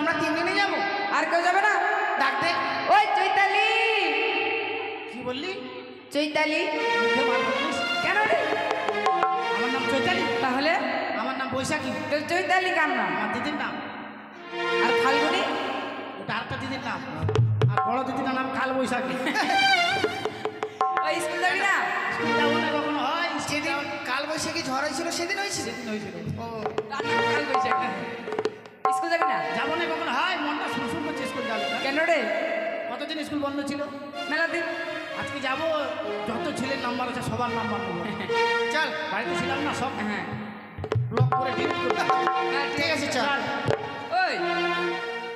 আমরা 3 দিনে যাবো? আর কেউ যাবে না? ডাক দে। ওই চৈতালি। কি বললি? চৈতালি। মুখে মার বলিস কেন রে? আমার নাম চৈতালি। তাহলে আমার নাম বৈশাখী। তো চৈতালি কার নাম? আমার দিদির নাম। আর ফাল্গুনি? ওটা আরেকটা দিদির নাম। আর বড় দিদির নাম কাল বৈশাখী। ওই স্কুল যাবি না? স্কুল যাবো না কখনো হয়? সেদিন কাল বৈশাখী ঝড় হয়েছিল সেদিন হয়েছিল। সেদিন হয়েছিল। ও কাল বৈশাখী। স্কুল যাবি না? যাবো না কখনো হয়? মনটা সুরসুর করছে স্কুল যাবো না। কেন রে? কতদিন স্কুল বন্ধ ছিল? মেলা দিন। আজকে যাবো, যত ছেলের নাম্বার আছে সবার নাম্বার নেবো। চল। বাড়িতে ছিলাম না, সব হ্যাঁ ব্লক করে ডিলিট করবো। হ্যাঁ, ঠিক আছে চল। ওই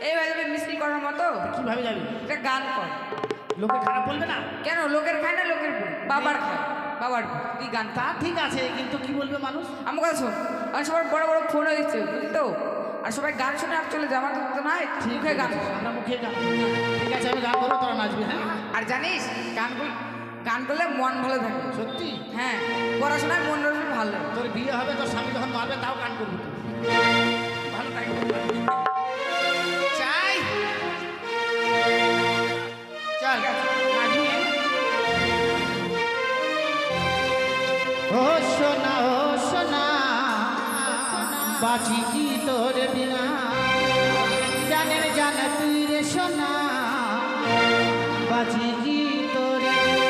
এইভাবে যাবে মিষ্টি করার মতো? কিভাবে যাবি? একটা গান কর। লোকে খারাপ বলবে না? কেন? লোকের খায় না লোকের বউ? বাবার খায়, বাবার বউ। তুই গান তা ঠিক আছে, কিন্তু কি বলবে মানুষ? আমার কথা শোন, আর সবার বড় বড় ফোনও দিচ্ছে বুঝলি তো, আর সবাই গান শুনে আর চলে যায়। আমার তো নাই মুখে গান। আমরা মুখে গান। ঠিক আছে, আমি গান করবো, তোরা নাচবি। হ্যাঁ আর জানিস গান করলে মন ভালো থাকে। সত্যি? হ্যাঁ, পড়াশোনায় মন রসুন ভালো লাগে। তোর বিয়ে হবে, তোর স্বামী যখন মারবে তাও গান করবি তুই। ভালো থাকে। চাই। চল। নাচবি? ও সোনা, ও সোনা, বাঁচি কি তোর বিনা, জানের জান তুই রে সোনা, বাঁচি কি তোর বিনা।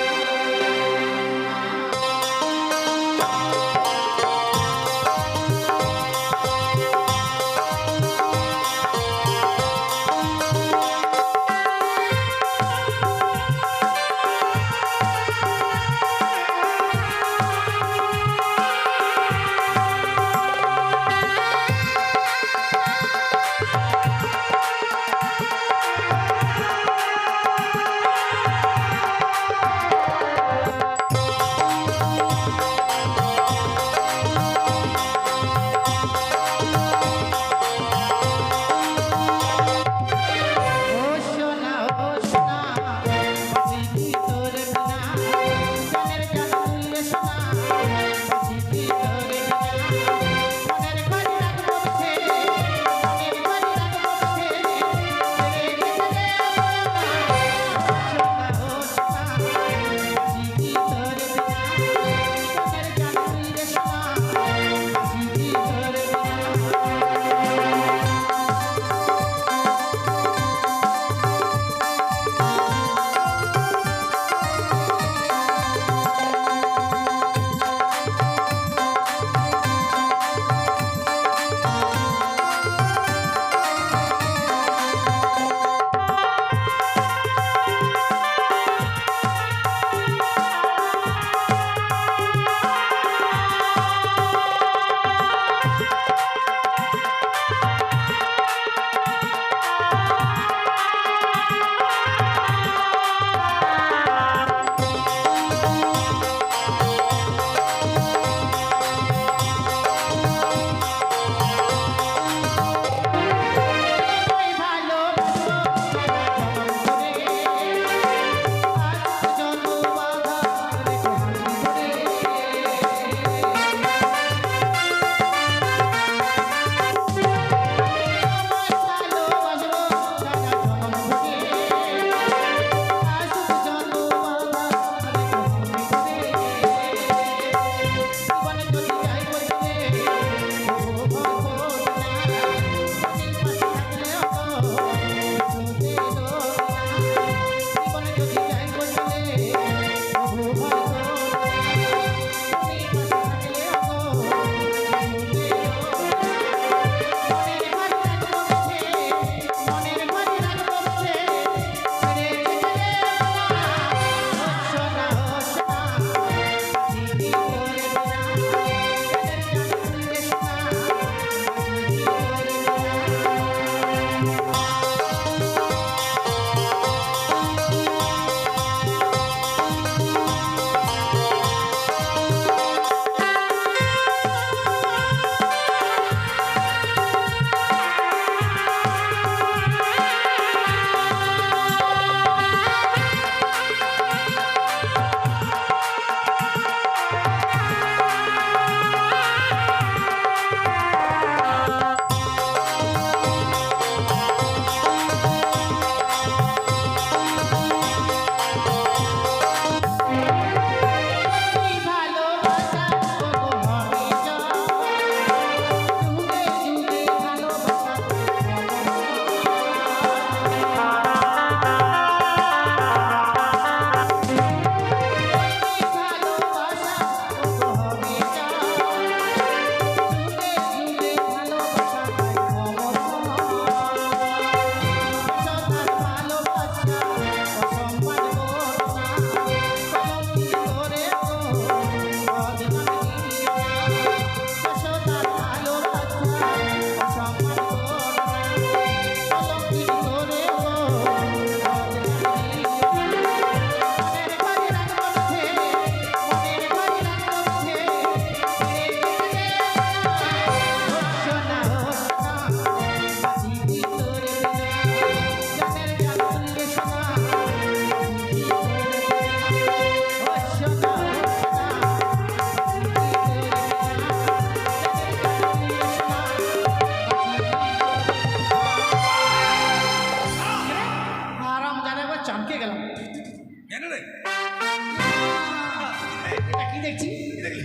কি দেখছি কি দেখলি?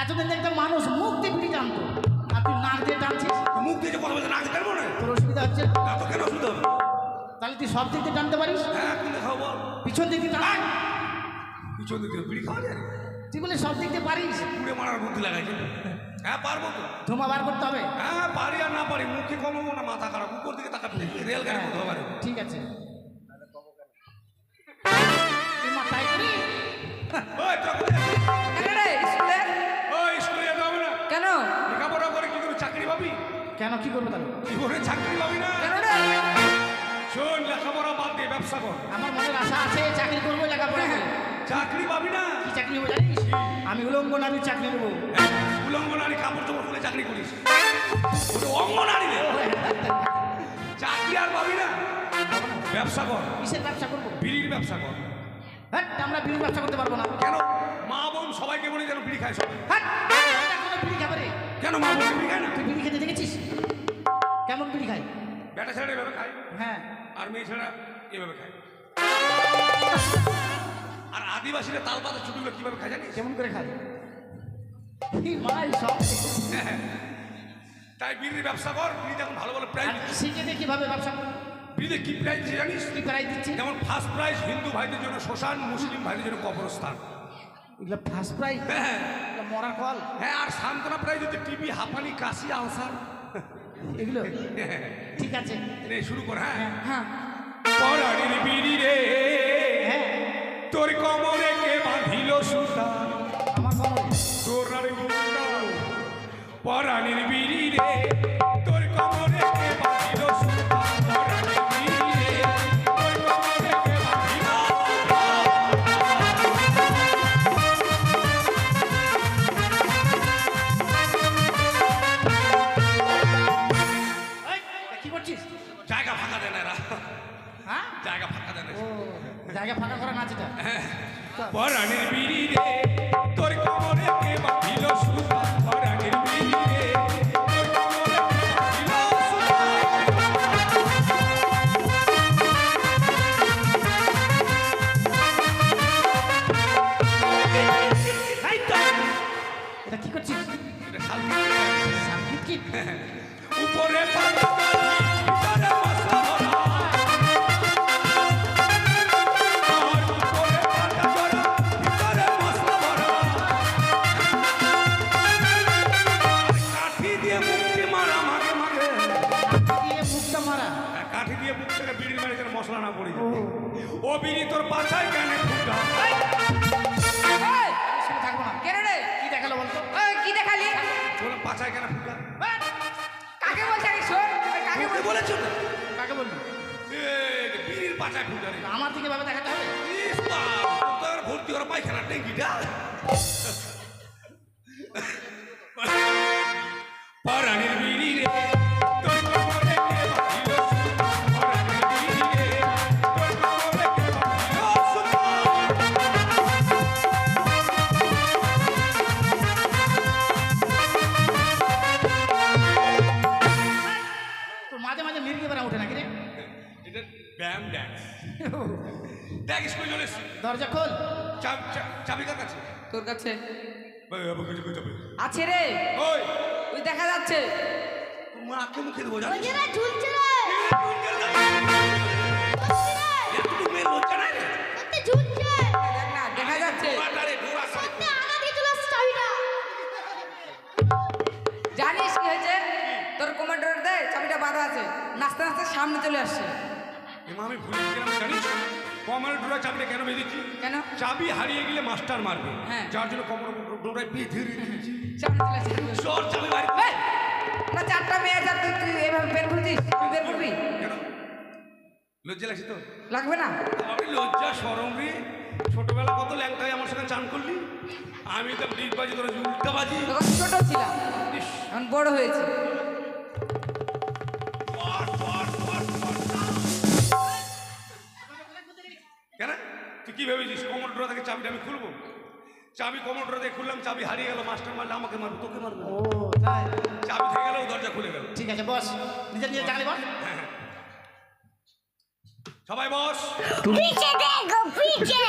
এতদিন দেখতাম মানুষ মুখ দিয়ে বিড়ি টানতো আর তুই নাক দিয়ে টানছিস মুখ দিয়ে যে কথা বলছে নাক দিয়ে মনে তোর অসুবিধা হচ্ছে না? না তো কেন অসুবিধা হবে? তাহলে তুই সব দিক দিয়ে টানতে পারিস হ্যাঁ কোন দেখাও বল। পিছন দিক দিয়ে টান পিছন দিকে বিড়ি খাওয়া যায় না? তুই বলে সব দিক দিয়ে পারিস পুড়ে মারার বুদ্ধি লাগাইছে। হ্যাঁ পারবো তো। ধোঁয়া বার করতে হবে হ্যাঁ পারি আর না পারি মুখে কমাবো না মাথা খারাপ উপর দিকে তাকাতে রেল গাড়ি কোথাও পারে। ঠিক আছে তুই মাথায় করি ওই চকলে কেন রে স্কুলে? ওই স্কুলে যেতে হবে না। কেন? লেখাপড়া করে কি করে চাকরি পাবি? কেন কি করবো তাহলে জীবনে চাকরি পাবি না। কেন রে? শোন লেখাপড়া বাদ দিয়ে ব্যবসা কর। আমার মনের আশা আছে চাকরি করবো লেখাপড়া করে চাকরি পাবি না। কি চাকরি নেবো জানিস আমি উলঙ্গ নারীর চাকরি নেবো উলঙ্গ নারী কাপড় চোপড় খুলে চাকরি করিস। ওটা অঙ্গ নারী রে। চাকরি আর পাবি না। ব্যবসা কর। কিসের ব্যবসা করবো বিড়ির ব্যবসা কর। হ্যাঁ আমরা বিড়ির ব্যবসা করতে পারবো না কেন? মা বোন সবাইকে বলে যেন বিড়ি খায় সবাই। হ্যাঁ কোনো বিড়ি খাবে রে কেন মা বোন বিড়ি খায় না? তুই বিড়ি খেতে দেখেছিস কেমন বিড়ি খায় বেটা ছেড়ে এভাবে খায় হ্যাঁ আর মেয়ে ছেড়া এভাবে খায়। আর আদিবাসীরা তাল পাতা ছুটিগুলো কিভাবে খায় জানিস? কেমন করে খায় কি মাই সব তাই বিড়ির ব্যবসা কর। বিড়িতে এখন ভালো ভালো প্রাইজ। শিখে দিয়ে কিভাবে ব্যবসা করবো বিড়িতে কি প্রাইজ দিচ্ছে জানিস? কি প্রাইজ দিচ্ছে যেমন ফার্স্ট প্রাইজ হিন্দু ভাইদের জন্য শ্মশান, মুসলিম ভাইদের জন্য কবরস্থান। এগুলো ফার্স্ট প্রাইজ হ্যাঁ মরার কল হ্যাঁ আর সান্ত্বনা প্রাইজ হচ্ছে টিবি, হাঁপানি, কাশি, আলসার। এগুলো ঠিক আছে নে শুরু কর। হ্যাঁ হ্যাঁ পরাণের বিড়ি রে হ্যাঁ তোর কোমরে কে বাঁধিল সুতা। আমার খবর তোর আরে গুন্ডা পরাণের বিড়ি রে তোর কোমরে কে বাঁধিল সুতা। পরাণের বিড়ি রে তোর কোমরে কে বাঁধিল সুতা। এই, কি করছিস জায়গা ফাঁকা দেয় না এরা। হ্যাঁ জায়গা ফাঁকা দেয় না। ও জায়গা ফাঁকা করা নাচ এটা পরাণের বিড়ি রে তোর কোমরে কে বাঁধিল সুতা। পরাণের বিড়ি রে তোর কোমরে কে বাঁধিল সুতা। এই তো, এটা কি করছিস এটা শান্তি। সাংগীত কি উপরে পাতা ভিতরে মশলা ভরা। আর উপরে পাতা ভরা, ভিতরে মশলা ভরা। আর কাঠি দিয়ে মুখটি মারা মাগে মাগে। দিয়ে মুখটা মারা কাঠি দিয়ে মুখ থেকে বিড়ির মারে যেন মশলা না পড়ে যায়। ও বিড়ি তোর পাছায় কেন ফুটা? এই, শুনে থাকবো না কেন রে? কি দেখালো বলতো ওই কি দেখালি? তোর পাছায় কেন ফুটা? কাকে বলছে আগে শোন? ওই কাকে তোকে বলছে? বলেছো তো? কাকে বলবি বিড়ির পাছায় ফুটা রে। আমার দিকে ভাবে দেখাতে হবে ইস বাপ, তোর ভর্তি করা পায়খানা ট্যাঙ্কিটা। পরাণের বিড়ি রে তোর কোমরে কে বাঁধিল সুতা। পরাণের বিড়ি রে তোর কোমরে কে বাঁধিল সুতা। তো মাঝে মাঝে মির্গে বেড়া ওঠে নাকি রে এটা ব্যায়াম ড্যান্স। দেখ স্কুল চলে এসছি। দরজা খোল চাবি কার কাছে? তোর কাছে ভাই, আবার কিছু কই যাবে? আছে রে, ওই ওই দেখা যাচ্ছে। তোর মাকে মুখে দেবো জানিস? ওই যে ঝুলছে রে একটু মেয়ে লজ্জা নাই রে? সত্যি ঝুলছে দেখ না, দেখা যাচ্ছে। ডোরাটারে, ডোরাটারে। সত্যি আগা দিয়ে চলে আসছে চাবিটা জানিস কি হয়েছে? তোর কমান্ডার দেয় চাবিটা বাঁধা আছে, নাচতে নাচতে সামনে চলে আসছে। এমা আমি ভুলে গেলাম জানিস? কমল ডোরা চাবিটা কেন বেঁধেছি? কেন? চাবি হারিয়ে গেলে মাস্টার মারবে। হ্যাঁ। যার জন্য কমল ডোরায় বেঁধে রেখেছি। সামনে চলে আসছে। সর চাবি বাড়ি। এই, না চারটা মেয়ে যা, তুই তুই এভাবে বের করছিস, তুই বের করবি? কেন? লজ্জা লাগছে তো? লাগবে না? আমি লজ্জা সরম রে। ছোটবেলা কত ল্যাংটাই আমার সঙ্গে চান করলি। আমি তো ডিপ বাজি তোরা উল্টা বাজি। তখন ছোট ছিলাম, এখন বড় হয়েছে। কেন? তুই কি ভেবেছিস কমল ডোরা থেকে চাবিটা আমি খুলবো? চাবি কমল ডোরা থেকে খুললাম, চাবি হারিয়ে গেল, মাস্টার মারলে আমাকে মারবো, তোকে মারবো। ও তাই চাবি থেকে গেল, দরজা খুলে গেল। ঠিক আছে বস নিজের নিজের চাকরি বস সবাই বস। पीछे देखो पीछे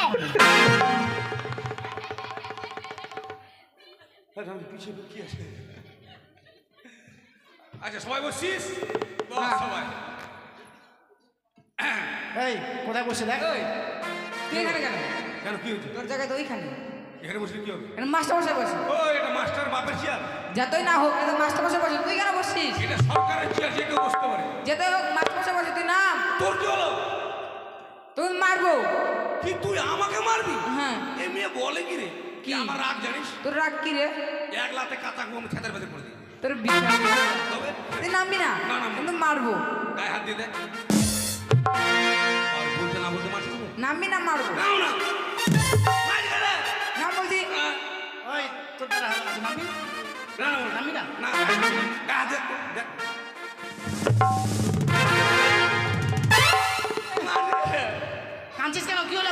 আমি পিছিয়ে কি আছে? আচ্ছা সবাই বসছিস? বস সবাই। এই কোথায় বসে দেখ ওই তুই এখানে কেন? কেন কি হয়েছে? তোর জায়গায় তো ওইখানে। এখানে বসলে কি হবে? এখানে মাস্টার বসে বসে। ও এটা মাস্টার বাপের চেয়ার। যতই না হোক এটা মাস্টার বসে বসে, তুই কেন বসছিস? এটা সরকারের চেয়ার, যে কেউ বসতে পারে। যেতই হোক মাস্টার বসে বসে, তুই নাম। তোর কি হলো? তুই মারবো। কি তুই আমাকে মারবি? হ্যাঁ। এ মেয়ে বলে কি রে? কি কি? আমার রাগ জানিস? তোর রাগ কি রে? এক লাতে কাঁচা ঘুম ছেদের ভেতর করে দিই। তোর বিশ্বাস তবে তুই নামবি না? না, নামবো। কিন্তু মারবো। গায়ে হাত দিয়ে দেখ। আর বলতে না বলতে মারছিস না? নামবি না মারবো? নাও না। মার গেলে। নাম বলছি। ওই তোর দ্বারা আজ নামবি না না নামবি না না গায়ে হাত দে, দেখ। মার রে। কাঁদছিস কেন কি হলো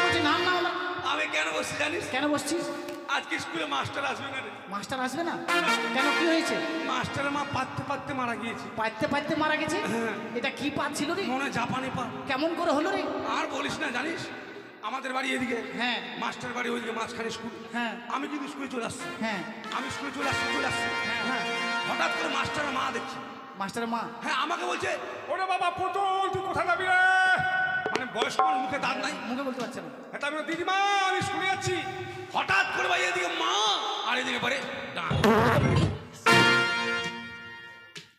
বলছি নাম না আমার আমি কেন বসছি জানিস? কেন বসছিস আজকে স্কুলে মাস্টার আসবে না রে। মাস্টার আসবে না কেন কি হয়েছে মাস্টারের মা পাততে পাততে মারা গিয়েছে। পাইতে পাইতে মারা গেছে হ্যাঁ। এটা কি পাত ছিল রে মনে হয় জাপানি পা। কেমন করে হলো রে আর বলিস না জানিস, আমাদের বাড়ি এদিকে, হ্যাঁ মাস্টার বাড়ি ওইদিকে মাঝখানে স্কুল। হ্যাঁ আমি কিন্তু স্কুলে চলে আসছি। হ্যাঁ আমি স্কুলে চলে আসছি হ্যাঁ, হঠাৎ করে মাস্টারের মা দেখছি। মাস্টারের মা হ্যাঁ আমাকে বলছে, ওরে বাবা পুতুল তুই কোথায় যাবি রে? মানে বয়স্ক মানুষ, মুখে দাঁত নাই, মুখে বলতে পারছে না এটা আমি বললাম, দিদিমা আমি স্কুলে যাচ্ছি। হঠাৎ করে ভাই এদিকে মা আর এদিকে পারে ডান।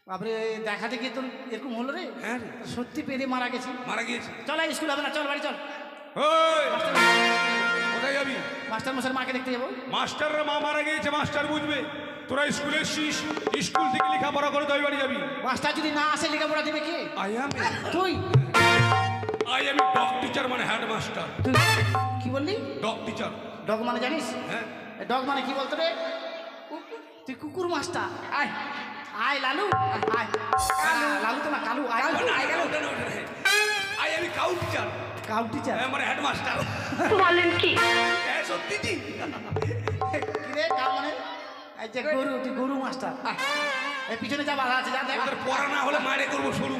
বাপরে দেখাতে গিয়ে তোর এরকম হলো রে হ্যাঁ রে, সত্যি পেরে মারা গেছে মারা গিয়েছে। চল আর স্কুল হবে না চল বাড়ি চল ওই কোথায় যাবি? মাস্টার মশাই মাকে দেখতে যাবো মাস্টারের মা মারা গিয়েছে, মাস্টার বুঝবে। তোরা স্কুলে এসছিস, স্কুল থেকে লেখাপড়া করে তুই বাড়ি যাবি। মাস্টার যদি না আসে লেখাপড়া দিবে কে তুই আই এম ডগ টিচার, মানে হেডমাস্টার। তুই কি বললি ডগ টিচার। ডগ মানে জানিস হ্যাঁ ডগ মানে কি বলতো রে তুই কুকুর মাস্টার আয় আয় লালু আয় লালু তো না কালু আয় I am cow teacher, cow teacher মানে হেডমাস্টার। বলেন কি? হ্যাঁ সত্যি জি। কি রে কাউ মানে এই যে গরু তুই গরু মাস্টার আয় এই পিছনে যা বাধা আছে যা দেখ ওদের পড়া না হলে মারে করবো শুরু।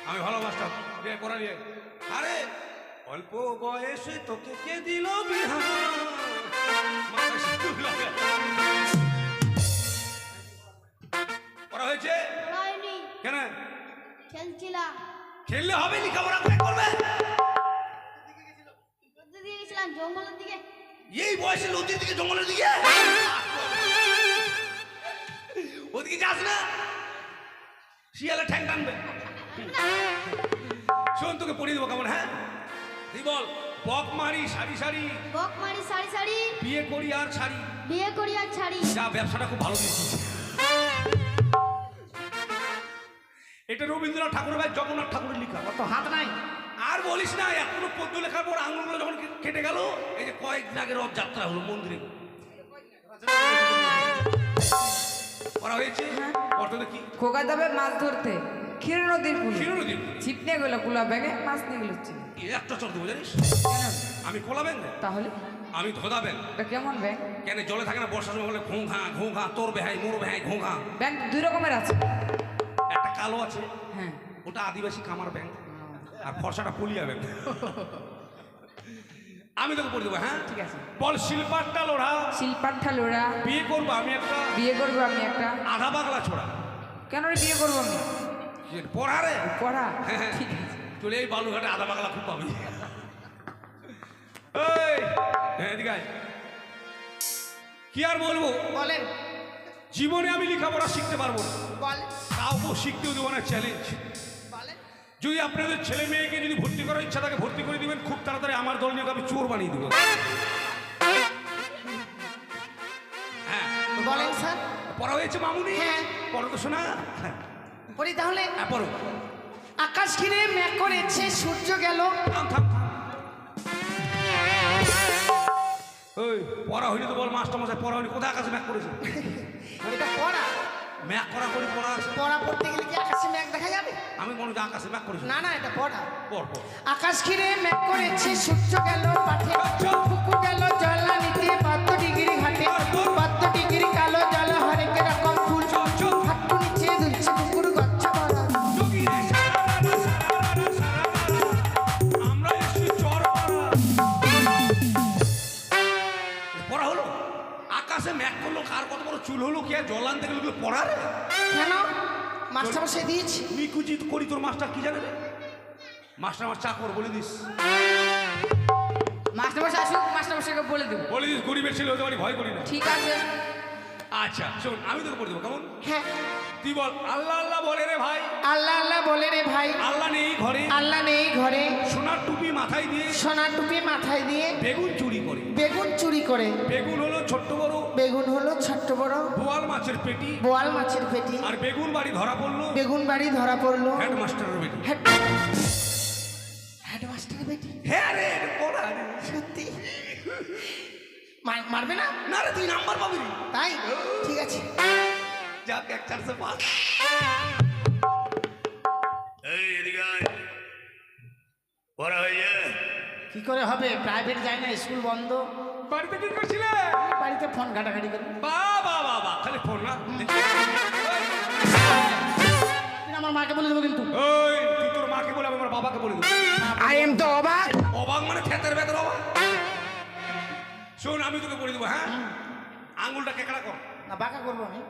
আমি ভালো মাস্টার, বিয়ে করা নিয়ে। আরে অল্প বয়সে তোকে কে দিল বিহা? মাথায় সিঁদুর লাগা। পড়া হয়েছে হয়নি, কেন? খেলছিলাম। খেললে হবে, লেখাপড়া করে করবে। ঘুরতে দিয়ে গেছিলাম জঙ্গলের দিকে। এই বয়সে নদীর দিকে, জঙ্গলের দিকে ওদিকে যাস না, শিয়ালে ঠ্যাং টানবে। শোন তোকে পড়িয়ে দেবো কেমন? হ্যাঁ তুই বল, বক মারি সারি সারি, বক মারি সারি সারি, বিয়ে করি আর ছাড়ি। বিয়ে করি আর ছাড়ি। যা, ব্যবসাটা খুব ভালো দিচ্ছিস। এটা রবীন্দ্রনাথ ঠাকুরের ভাই জগন্নাথ ঠাকুরের লেখা। অত হাত নাই আর বলিস না, এখনো পদ্য লেখার পর আঙুলগুলো যখন কেটে গেল, এই যে কয়েকদিন আগে রথযাত্রা হলো মন্দিরে করা হয়েছে। কত দেখি খোকা যাবে মাছ ধরতে ক্ষীর নদীর কুলে। ক্ষীর নদীর ছিপ নিয়ে গেলো কুলা ব্যাগে, মাছ নিয়ে গেলো হচ্ছে। একটা চর দেবো জানিস? কেন? আমি কোলা ব্যাং, তাহলে আমি ধোদা ব্যাং। এটা কেমন ব্যাগ? কেন জলে থাকে না, বর্ষার সময় বলে ঘোঁ ঘা ঘোঁ ঘা, তোর বেহাই মোর বেহাই ঘোঁ ঘা। ব্যাগ দুই রকমের আছে। একটা কালো আছে, হ্যাঁ ওটা আদিবাসী কামার ব্যাং, আর ফর্সাটা পুলিয়া ব্যাং। আমি তোকে পড়ে দেবো। হ্যাঁ ঠিক আছে। বল, শিল্পাট্টা লোড়া, শিল্পার ঠালোরা। বিয়ে করবো আমি একটা বিয়ে করবো আমি একটা। আধা পাগলা ছোড়া। কেন রে বিয়ে করবো আমি? পড়া রে পড়া? হ্যাঁ, ঠিক আছে। চলে এই বালুঘাটে আধা পাগলা খুব পাবি। এই হ্যাঁ এদিকে আয়। কি আর বলবো, বলেন জীবনে আমি লেখাপড়া শিখতে পারবো না, বল কাউকে শিখতেও দেবো না, চ্যালেঞ্জ। বলেন যদি আপনাদের ছেলে মেয়েকে যদি ভর্তি করার ইচ্ছা থাকে ভর্তি করে দিবেন, খুব তাড়াতাড়ি আমার দল নিয়ে আমি চোর বানিয়ে দেবো। হ্যাঁ বলেন স্যার পড়া হয়েছে মামুনি? হ্যাঁ। পড়ো তো শোনা। পড়ি তাহলে হ্যাঁ পড়ো। আকাশ ঘিরে মেঘ করেছে সূর্য গেল থাম থাম থাম। ওই পড়া হইলে তো বল, মাস্টার মশাই পড়া হইলে কোথায় আকাশে ম্যাক করেছে? এটা পড়া ম্যাক করা করে পড়া আছে। পড়া পড়তে গেলে কি আকাশে মেঘ দেখা যাবে আমি মনে হয় আকাশে ম্যাক করেছি। না না এটা পড়া পড় পড়। আকাশ ঘিরে মেঘ করেছে সূর্য গেল পাঠে পুকুর গেল জলা নিতে 72 ডিগ্রি ঘাটে 72 ডিগ্রি কালো জল হরেক রকম ফুল হাঁটু নিচে দুলছে পুকুর গচ্ছ ভরা যোগী রে সারারা সারারা, আমরা এসেছি চর পাড়া। বড় চুল হলো কি আর জল আনতে গেলে ওগুলো পড়া রে? কেন মাস্টারমশাই দিয়েছি। নিকুচি করি তোর মাস্টার কি জানে রে? মাস্টার আমার চাকর বলে দিস, মাস্টারমশাই আসুক, মাস্টারমশাইকে বলে দেবো। বলে দিস গরিবের ছেলে হতে পারি, ভয় করি না। ঠিক আছে। আচ্ছা শোন, আমি তোকে পড়ে দেবো কেমন? হ্যাঁ তুই বল আল্লাহ আল্লাহ বলে রে ভাই। আল্লাহ আল্লাহ বলে রে ভাই। আল্লাহ নেই ঘরে, আল্লাহ নেই ঘরে, সোনার টুপি মাথায় দিয়ে সোনার টুপি মাথায় দিয়ে বেগুন চুরি করে। বেগুন চুরি করে। বেগুন হলো ছোট্ট বড়, বেগুন হলো ছোট্ট বড় বোয়াল মাছের পেটি, বোয়াল মাছের পেটি। আর বেগুন বাড়ি ধরা পড়লো বেগুন বাড়ি ধরা পড়লো হেডমাস্টারের বেটি। হেডমাস্টারের বেটি। হ্যাঁ রে, এটা পড়া রে। সত্যি মারবে না? না রে, তুই নাম্বার পাবি রে। তাই ঠিক আছে। যাক, 1-4 পাস। এই এদিকে আয়। পড়া হয়ে কি করে হবে, প্রাইভেট যায় না, স্কুল বন্ধ। বাড়িতে কি করছিলে? বাড়িতে ফোন ঘাটাঘাটি করে। বাবা বাবা, খালি ফোন না। আমার মাকে বলে দেবো কিন্তু। ওই তুই তোর মাকে বলে, আমি আমার বাবাকে বলে দেবো। আই এম তো অবাক। অবাক মানে খেতের ভেতর অবাক। শোন, আমি তোকে বলে দেবো, হ্যাঁ? আঙুলটা কেকড়া কর। না বাঁকা করবো আমি।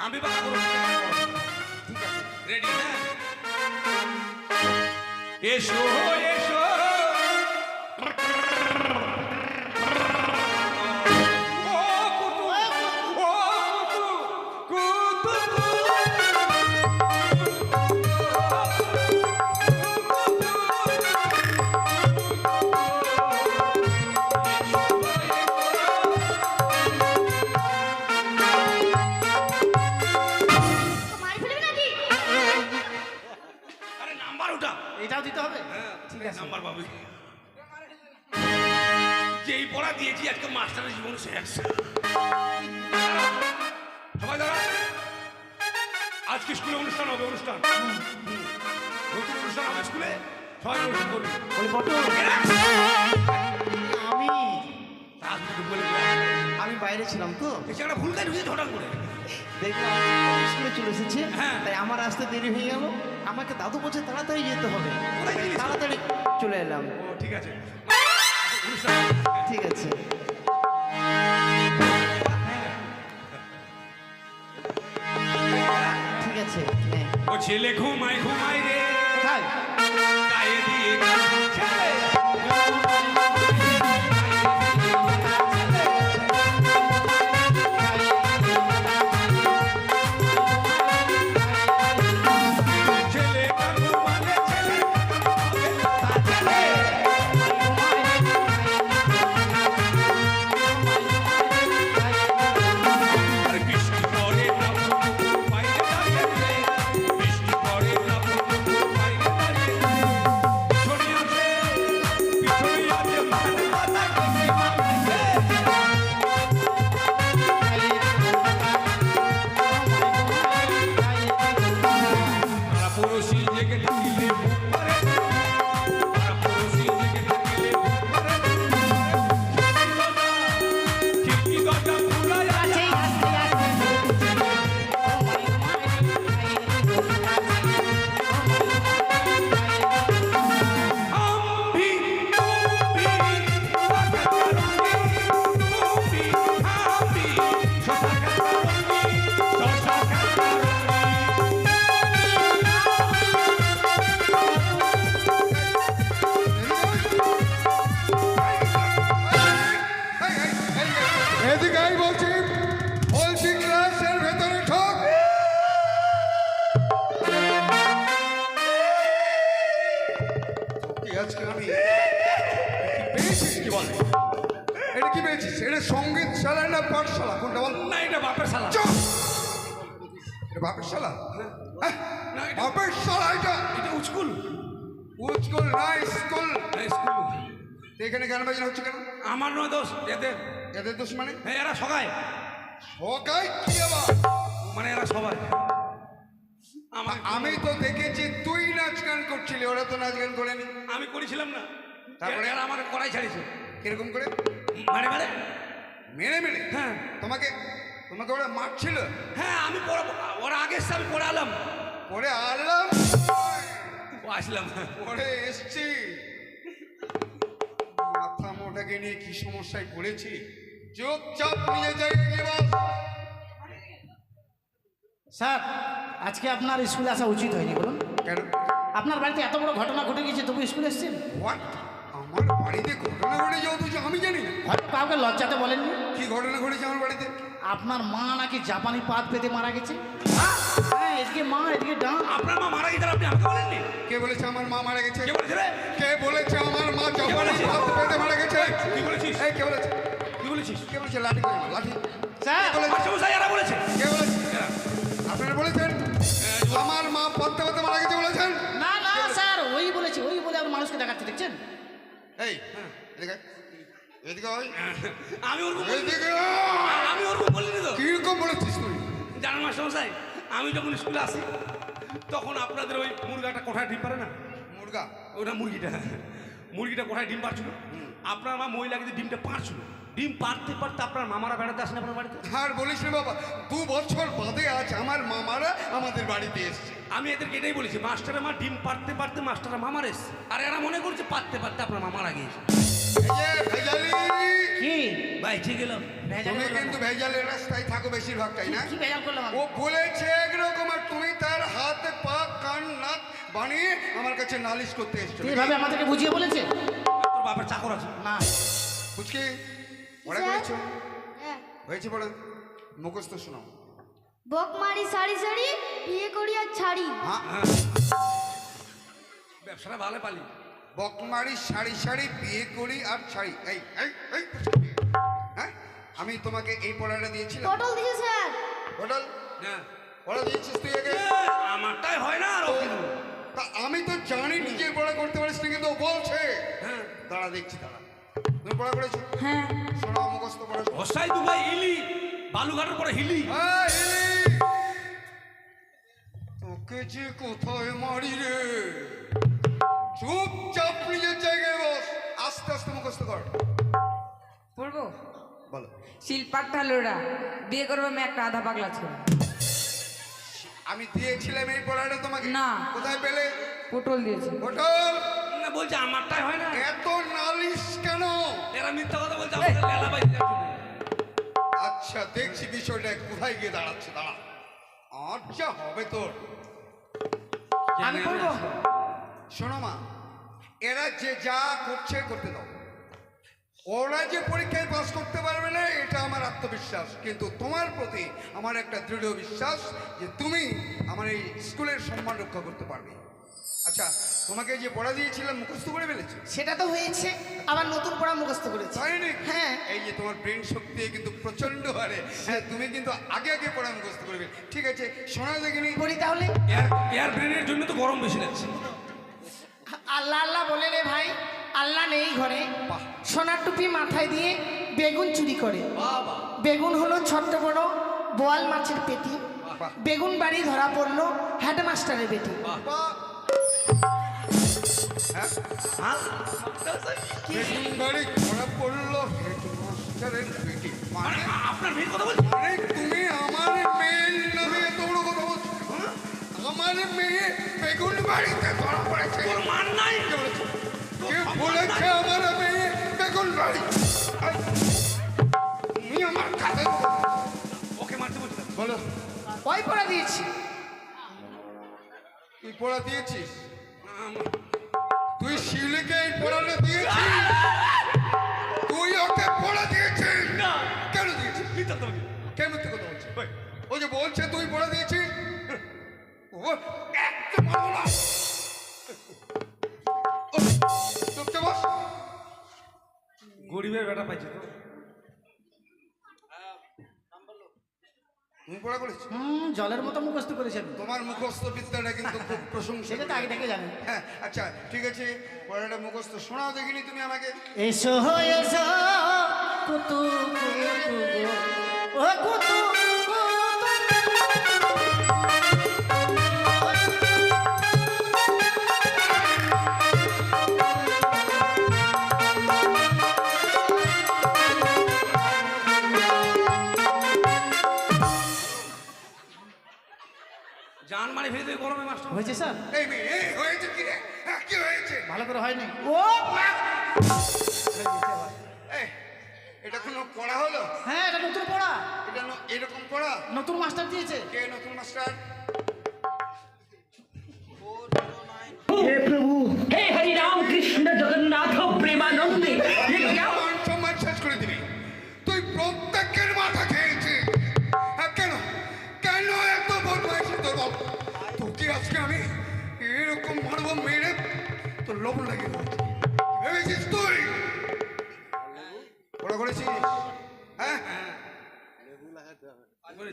আমি বাঁকা করবো, ঠিক আছে রেডি? হ্যাঁ, এসো এসো। ও কুতু, ও কুতু, কুতু। মারি ফেলবি নাকি? আরে নাম্বার ওটা। এটাও দিতে হবে। হ্যাঁ, ঠিক আছে। নাম্বার পাবি। যেই পড়া দিয়েছি আজকে মাস্টারের জীবন শেষ। সবাই দাঁড়া, আজকে স্কুলে অনুষ্ঠান হবে, অনুষ্ঠান। নতুন অনুষ্ঠান হবে স্কুলে, সবাই অনুষ্ঠান করবি। বলি বটু, আমি বাইরে ছিলাম তো, একটা ভুল কাজ হয়েছে হঠাৎ করে। দেখলাম স্কুলে চলে এসেছে, হ্যাঁ। তাই আমার আসতে দেরি হয়ে গেল। আমাকে দাদু বলছে তাড়াতাড়ি যেতে হবে, কোথায় গেলিস? তাড়াতাড়ি চলে এলাম। ও ঠিক আছে, অনুষ্ঠান। ঠিক আছে। ঠিক আছে। হ্যাঁ। ও ছেলে ঘুমায় ঘুমায় রে, কোথায়? গায়ে দিয়ে ছেলে। ছেলে ঘুমালে ছেলে আর বৃষ্টি পড়ে না পুকুর বাইরে দাঁড়িয়ে রে, বৃষ্টি পড়ে না পুকুর বাইরে দাঁড়িয়ে। ছড়িয়ে আছে, পিছনে আছে মানে মাথা কিছু মারছে। তারা পড়োশি জেগে থাকিলে বুক করে, তারা পড়োশি জেগে থাকিলে বুক করে। খিড়কি দরজা খোলা আছে, हम भी तुम भी स्वागत करूंगी, तुम भी हम भी स्वागत करूंगी, स्वागत करूंगी। এদিকে আই বলছি, বলছি ক্লাসের ভেতরে ঢোক। কি আজকে আমি পেয়েছিস কি বল? এটা কি পেয়েছিস? এটা সঙ্গীতশালা না পাঠশালা, কোনটা বল? না, এটা বাপের শালা। চুপ! এটা বাপের শালা? হ্যাঁ? না, এটা- বাপের শালা এটা? এটা স্কুল। স্কুল না স্কুল? স্কুল তো এখানে গান বাজনা হচ্ছে কেন? আমার নয় দোষ, এদের। এদের দোষ মানে? হ্যাঁ, এরা সবাই, সকাই কি আবার? মানে এরা সবাই আমার। আমি তো দেখেছি তুই নাচ গান করছিলি, ওরা তো নাচ গান করেনি। আমি করেছিলাম না, তারপরে? এরা আমাকে করাই ছাড়িয়েছে। কিরকম করে? মানে মানে মেরে মেরে? হ্যাঁ তোমাকে তোমাকে ওরা মারছিল? হ্যাঁ, আমি ওরা আগে এসছে, আমি পড়ালাম, পরে আনলাম, আসলাম। পরে এসছি। মাথা মোটাকে নিয়ে কি সমস্যায় পড়েছি। চুপচাপ নিজের জায়গায় গিয়ে বস। স্যার আজকে আপনার স্কুলে আসা উচিত হয়নি বলুন। কেন? আপনার বাড়িতে এত বড় ঘটনা ঘটে গেছে তবু স্কুলে এসেছেন। হোয়াট? আমার বাড়িতে ঘটনা ঘটে যাও তুই আমি জানি না। হয়তো কাউকে লজ্জাতে বলেননি। কি ঘটনা ঘটেছে আমার বাড়িতে? আপনার মা নাকি জাপানি পাত পেতে মারা গেছে। হ্যাঁ, এদিকে মা এদিকে ডান। আপনার মা মারা গেছে আপনি আমাকে বলেননি? কে বলেছে আমার মা মারা গেছে? কে বলেছে রে? কে বলেছে আমার মা জাপানি বলেছে? পাত পেতে মারা গেছে? কি বলেছিস? এই কে বলেছে? কি বলেছিস? কে বলেছে? লাঠি করে আমার লাঠি। স্যার কে বলেছে? মাস্টারমশাই এরা বলেছে। কে বলেছে? আপনারা বলেছেন আমার মা পাততে পাততে মারা গেছে বলেছেন? না না স্যার ওই বলেছে, ওই বলে আমার মানুষকে দেখাচ্ছে দেখছেন। এই এদিকে এদিকে ওই আমি ওরকম বলিনি। এদিকে আমি ওরকম বলিনি তো। কিরকম বলেছিস তুই? জানেন মাস্টারমশাই, আমি যখন স্কুলে আসি তখন আপনাদের ওই মুরগাটা কোঠায় ডিম পারে না? মুরগা? ওটা মুরগিটা কোঠায় ডিম পারছিল। আপনার মা মহিলা কিন্তু ডিমটা পারছিল। ডিম পারতে পারতে আপনার মামারা বেড়াতে আসেন আপনার বাড়িতে। আর বলিস না বাবা, 2 বছর বাদে আজ আমার মামারা আমাদের বাড়িতে এসছে। আমি এদেরকে এটাই বলেছি, মাস্টারের মা ডিম পারতে পারতে মাস্টারের মামার এসছে। আর এরা মনে করছে পারতে পারতে আপনার মামার আগে এসে। এই যে ভেজালি, কি ভাই ঠিক গেলাম। তুমি কিন্তু ভেজালের রাস্তায় থাকো বেশিরভাগটাই না? কি বেজাল করলাম আমি? ও বলেছে একরকম আর তুমি তার হাত পা কান নাক বানিয়ে আমার কাছে নালিশ করতে এসছো। এইভাবে আমাদেরকে বুঝিয়ে বলেছে। তোর বাপের চাকর আছে না বুঝকি পড়া স্যার? করেছো? হ্যাঁ। হয়েছে পড়া? মুখস্থ শোনাও। বক মারি সারি সারি বিয়ে করি আর ছাড়ি। হ্যাঁ, ব্যবসাটা ভালো পালি। বকমারি সারি সারি বিয়ে করি আর ছাড়ি। এই এই এই হ্যাঁ, আমি তোমাকে এই পড়াটা দিয়েছিলাম। পটল দিছে স্যার। হোটেল হ্যাঁ পড়া দিয়েছিস তুই আগে? আমারটাই হয় না আর ওকে দেবো। তা আমি তো জানি নিজের পড়া করতে পারিস না, কিন্তু ও বলছে। হ্যাঁ দাঁড়া দেখছি, দাঁড়া। তুমি পড়া করেছো? হ্যাঁ শোনাও মুখস্থ পড়া। হোসাই দুবাই ইলি বালুঘাটের পরে হিলি। তোকে যে কোথায় মারি রে? চুপচাপ নিজের জায়গায় বস, আস্তে আস্তে মুখস্থ কর। পড়বো। বলো। শিল্পাটা লোড়া বিয়ে করবো আমি একটা আধা পাগলা ছিল। আমি দিয়েছিলাম এই পড়াটা তোমাকে। না। কোথায় পেলে? পটল দিয়েছে। হোটেল না বলছে আমারটাই হয় না। এত নালিশ কেন? এরা মিথ্যা কথা বলছে আমাদের লেলা বাইতে যাচ্ছে। আচ্ছা দেখছি বিষয়টা কোথায় গিয়ে দাঁড়াচ্ছে, দাঁড়া। আচ্ছা হবে তোর। আমি করবো। শোনো মা, এরা যে যা করছে করতে দাও। ওরা যে পরীক্ষায় পাস করতে পারবে না এটা আমার আত্মবিশ্বাস, কিন্তু তোমার প্রতি আমার একটা দৃঢ় বিশ্বাস যে তুমি আমার এই স্কুলের সম্মান রক্ষা করতে পারবে। আচ্ছা তোমাকে যে পড়া দিয়েছিলাম মুখস্থ করে ফেলেছো? সেটা তো হয়েছে, আবার নতুন পড়া মুখস্থ করেছে। তাই নাকি? হ্যাঁ। এই যে তোমার ব্রেন শক্তি কিন্তু প্রচন্ড হারে। হ্যাঁ তুমি কিন্তু আগে আগে পড়া মুখস্থ করবে। ঠিক আছে শোনা দেখিনি। পড়ি তাহলে। এয়ার ব্রেনের জন্য তো গরম বেশি লাগছে। আল্লাহ আল্লাহ বলে রে ভাই, আল্লাহ নেই ঘরে। সোনার টুপি মাথায় দিয়ে বেগুন চুরি করে। বেগুন হলো ছোট্ট বড় বোয়াল মাছের পেটি। বেগুন বাড়ি ধরা পড়লো হেডমাস্টারের বেটি। হ্যাঁ বেগুন বাড়ি ধরা পড়লো হেডমাস্টারের বেটি। মানে মানে আপনার মেয়ের কথা বলছি। আরে তুমি আমার মেয়ের নামে এত বড় কথা বলছো? হ্যাঁ? আমার মেয়ে বেগুন বাড়িতে ধরা পড়েছে। তোর মান নাই। কে বলেছে? কে বলেছে আমার মেয়ে বেগুন বাড়ি? এই, তুমি আমার কাছে ওকে মারতে বলছি না। বলো। ওই পড়া দিয়েছি। তুই পড়া দিয়েছিস? তুই শিউলিকে এই পড়াটা দিয়েছিস? তুই ওকে পড়া দিয়েছিস? না। কেন দিয়েছিস? মিথ্যা কথা বলছি। কেন মিথ্যে কথা বলছিস? ওই, ও যে বলছে তুই পড়া দিয়েছিস, ও একদম মারবো না। ও, চুপচাপ বস। গরিবের বেটা পাইছে তো। তুমি পড়া করেছো? জলের মতো মুখস্থ করেছেন। তোমার মুখস্থ বিদ্যাটা কিন্তু খুব প্রশংসা। সেটা তো আগে থেকে জানেন। হ্যাঁ আচ্ছা ঠিক আছে, পড়াটা মুখস্থ শোনাও দেখিনি তুমি আমাকে। এসো এসো কুতু কুতু গো, ও কুতু জান মানে ফেলে দিয়ে গরমে মাস্টার। হয়েছে স্যার? এই মেয়ে এই হয়েছে কি রে? হ্যাঁ, কি হয়েছে? ভালো করে হয়নি। ও এই, এটা কোনো পড়া হলো? হ্যাঁ এটা নতুন পড়া, এটা এরকম পড়া? নতুন মাস্টার দিয়েছে। কে নতুন মাস্টার? हे हरि राम कृष्ण जगन्नाथ प्रेमानंदे ये क्या মান সম্মান শেষ করে দিবি। তুই প্রত্যেকের মাথা খেয়েছিস। কেন কেন এত বদমাইশি তোর বাপ? তোকে আজকে আমি এরকম মারবো, মেরে তোর লবণ লাগিয়ে দেবো। ভেবেছিস তুই পড়া করেছিস? হ্যাঁ তুই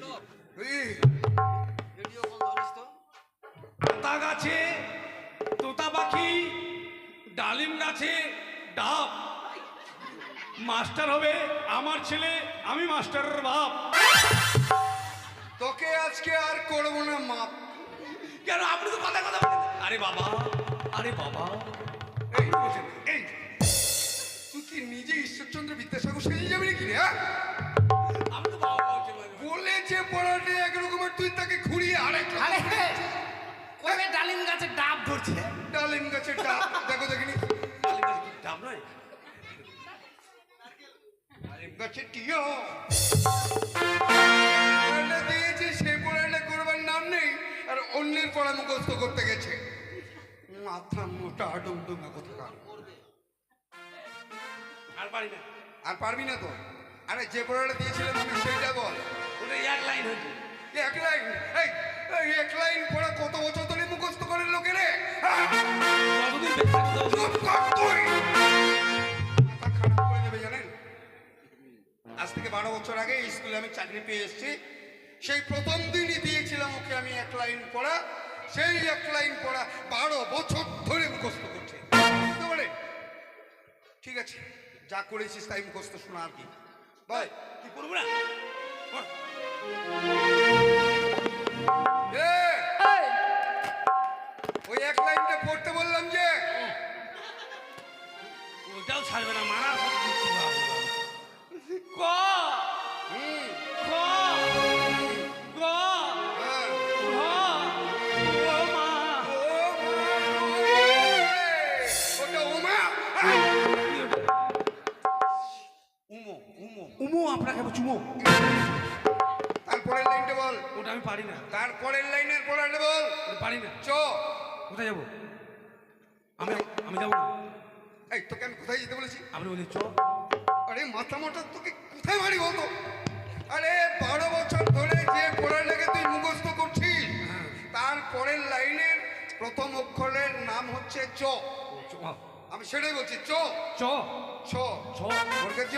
আতা গাছে তোতা পাখি, ডালিম গাছে ডাব। মাস্টার হবে আমার ছেলে, আমি মাস্টারের বাপ। তোকে আজকে আর করবো না মাপ। কেন আপনি তো কথা কথা বলেন? আরে বাবা, আরে বাবা, এই এই তুই কি নিজে ঈশ্বরচন্দ্র বিদ্যাসাগর সেজে যাবি নাকি রে? হ্যাঁ আমি তো বাবা বলছি। বলেছে পড়াতে একরকমের, তুই তাকে ঘুরিয়ে আরেক আরে কবে ডালিম গাছে ডাব ধরছে। ডালিম গাছের ডাব দেখো দেখিনি। ডালিম গাছ কি ডাব নয়? ডালিম গাছের টিও পড়াটা দিয়েছে, সে পড়াটা করবার নাম নেই, আর অন্যের পড়া মুখস্থ করতে গেছে। মাথা মোটা ডুমডুমা কোথাকার। আর পারি না। আর পারবি না তো? আরে যে পড়াটা দিয়েছিলাম আমি সেইটা বল। ওটা এক লাইন হয়েছে। এক লাইন? এই এই এক লাইন পড়া কত বছর ধরে মুখস্থ করে লোকে রে? কতদিন বেঁচে থাকতে হবে? চুপ কর তুই। মাথা খারাপ করে দেবে জানেন। আজ থেকে 12 বছর আগে এই স্কুলে আমি চাকরি পেয়ে এসেছি। সেই প্রথম দিনই দিয়েছিলাম ওকে আমি এক লাইন পড়া। সেই এক লাইন পড়া 12 বছর ধরে মুখস্থ করছে। বুঝতে পারলেন? ঠিক আছে, যা করেছিস তাই মুখস্থ শোনা। আর কি ভাই কি করবো না? কর। ওই এক লাইনটা পড়তে বললাম যে। ওটাও ছাড়বে না, মারার কথা দিচ্ছি বাবা। ক হুম, খ গ হ্যাঁ। ঘ ও মা। ওটা উমা। কি ওটা? উমো উমো উমো, আপনাকে চুমো। তারপরের লাইনটা বল। ওটা আমি পারি না, তারপরের লাইনের পড়াটা বল। ওটা পারি না। চ। কোথায় যাবো? আমি আমি যাবো না। এই তোকে আমি কোথায় যেতে বলেছি? আপনি বলি চ। আরে মাথা মোটা তোকে কোথায় মারি বলতো? আরে 12 বছর ধরে যে পড়াটাকে তুই মুখস্থ করছিস, তারপরের লাইনের প্রথম অক্ষরের নাম হচ্ছে চ। চ আমি সেটাই বলছি, চ চ ছ ছ বলকে চ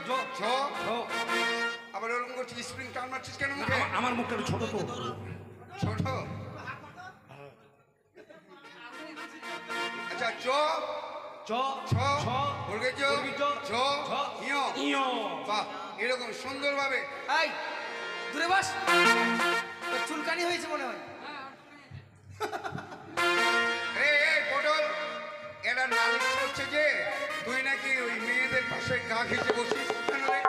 চ ছ। ছ। আবার ওরকম করছিস, স্প্রিং টার্ন মারছিস কেন মুখে? আমার মুখটা একটু ছোট তো। ছোট। আচ্ছা চ চ ছ বলকে চ চ ছ ছ ইয়। ইয়। বাহ, এরকম সুন্দরভাবে। এই দূরে বস, তোর চুলকানি হয়েছে মনে হয়। এই পটল, এরা নালিশ করছে যে তুই নাকি ওই মেয়েদের পাশে গা ঘেঁচে বসিস কেন রে?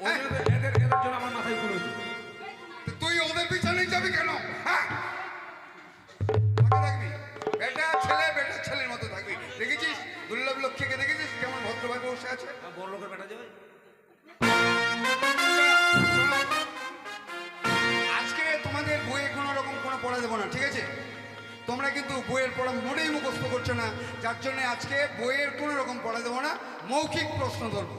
হ্যাঁ? এদের জন্য আমার মাথায় ঘুরে হয়েছে। তো তুই ওদের পিছনে যাবি কেন? হ্যাঁ, মাথা থাকবি। বেটা ছেলের মতো থাকবি। দেখেছিস দুর্লভ লক্ষ্মীকে? দেখেছিস কেমন ভদ্রভাবে বসে আছে? বড় লোকের বেটা যাবে। শোনো, আজকে তোমাদের বইয়ে কোনো রকম কোনো পড়া দেবো না, ঠিক আছে? তোমরা কিন্তু বইয়ের পড়া মোটেই মুখস্থ করছো না, যার জন্য আজকে বইয়ের কোনো রকম পড়া দেবো না, মৌখিক প্রশ্ন ধরবো।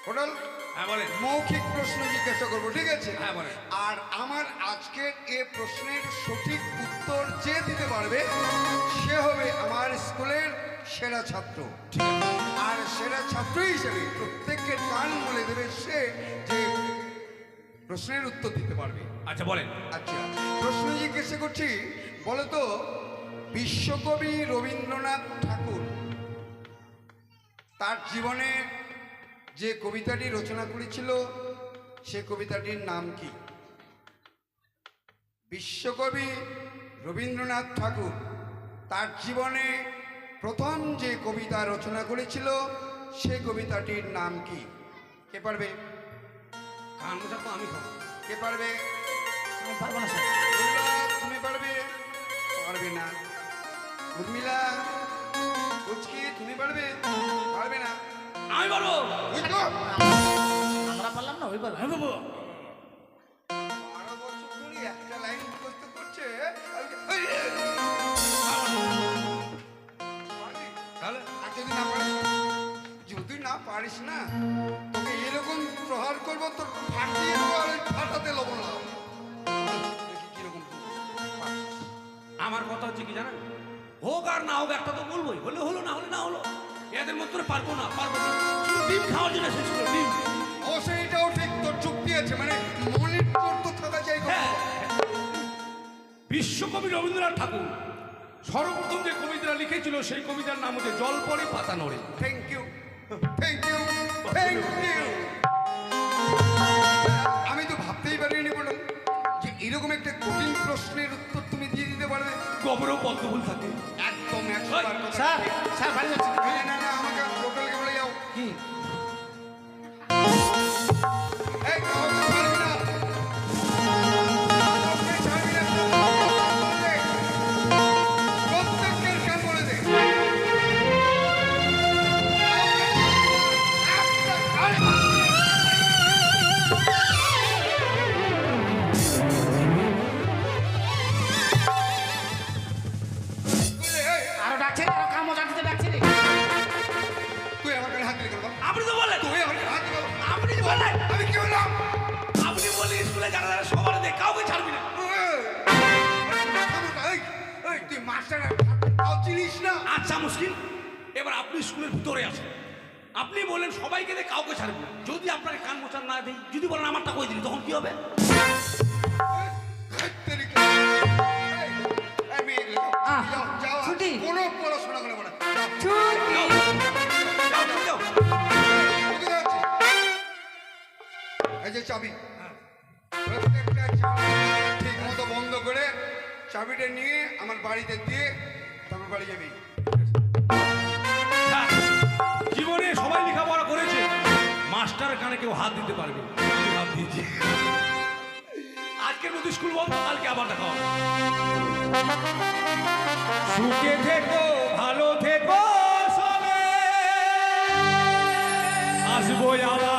হোটেল হ্যাঁ বলেন। মৌখিক প্রশ্ন জিজ্ঞাসা করবো, ঠিক আছে? হ্যাঁ বলেন। আর আমার আজকের এ প্রশ্নের সঠিক উত্তর যে দিতে পারবে সে হবে আমার স্কুলের সেরা ছাত্র। আর সেরা ছাত্র হিসেবে প্রত্যেকের কান বলে দেবে সে যে প্রশ্নের উত্তর দিতে পারবে। আচ্ছা বলেন। আচ্ছা, প্রশ্ন জিজ্ঞাসা করছি, বলো তো বিশ্বকবি রবীন্দ্রনাথ ঠাকুর তার জীবনে যে কবিতাটি রচনা করেছিল সে কবিতাটির নাম কি? বিশ্বকবি রবীন্দ্রনাথ ঠাকুর তার জীবনে প্রথম যে কবিতা রচনা করেছিল সে কবিতাটির নাম কি? কে পারবে? কান মোটা তো আমি খাবো। কে পারবে? আমি পারবো না স্যার। দুর্লভ, তুমি পারবে? পারবে না। উর্মিলা, কুচকি, তুমি পারবে? পারবে না। আমি বলবো। ওই বল হ্যাঁ বাবু 12 বছর ধরে একটা লাইন মুখস্থ করছে তাহলে আর যদি না পারিস না তোকে এরকম প্রহার করবো তোর ফাটিয়ে দেবো আর ওই ফাটাতে লবণ লাগাবো। দেখি কিরকম পারিস। আমার কথা হচ্ছে কি জানেন, হোক আর না হোক একটা তো বলবোই, হলে হলো না হলে না হলো, এদের মধ্যে পারবো না শুধু ডিম খাওয়ার জন্য শেষ করে ডিম। অবশ্যই এটাও ঠিক, তোর চুক্তি আছে, মানে মনের জোর তো থাকা চাই। হ্যাঁ, বিশ্বকবি রবীন্দ্রনাথ ঠাকুর সর্বপ্রথম যে কবিতা লিখেছিল সেই কবিতার নাম হচ্ছে জল পড়ে পাতা নড়ে। Thank you, thank you, thank you. আমি তো ভাবতেই পারিনি বললাম যে এরকম একটা কঠিন প্রশ্নের উত্তর তুমি দিয়ে দিতে পারবে। গোবরও পদ্মফুল থাকে। একদম 100 বার কথা। স্যার স্যার বাড়ি যাচ্ছি না না আমাকে হোটেলকে বলে যাও। কি এই কাউকে ছাড়বি না, কাউকে ছাড়বি না। প্রত্যেকের কান বলে দে। আরো ডাকছে রে, আরো কাম মজা দিতে ডাকছে রে। তুই আমার কানে হাত দিলি কেন? আপনি তো বলেন, তুই আমার কানে হাত দিলি কেন? আপনি যে বলেন, আমি কি বললাম? আপনি বলে স্কুলে যারা যারা সবার দে কাউকে ছাড়বি না। এই, এই, তুই মাস্টার তাও চিনিস না? আচ্ছা মুশকিল, এবার আপনি স্কুলের ভিতরে আছেন, আপনি বলেন সবাইকে দিয়ে কাউকে ছাড়বেন না, যদি আপনাকে কান মোচান না দিই, যদি বলেন আমারটা কই দিলি, তখন কি হবে? ছুটি। কোনো পড়াশোনা করে না। ছুটি। যাও, তুমি যাও। এই যে চাবি, প্রত্যেকটা চাবি ঠিক মতো বন্ধ করে চাবিটা নিয়ে আমার বাড়িতে দিয়ে তারপর বাড়ি যাবি। হ্যাঁ, জীবনে সবাই লেখাপড়া করেছে, মাস্টারের কানে কেউ হাত দিতে পারবে না। আমি হাত দিয়েছি। আজকের মতো স্কুল বন্ধ, কালকে আবার দেখা হবে। সুখে থেকো, ভালো থেকো সবে, আসবো আবার।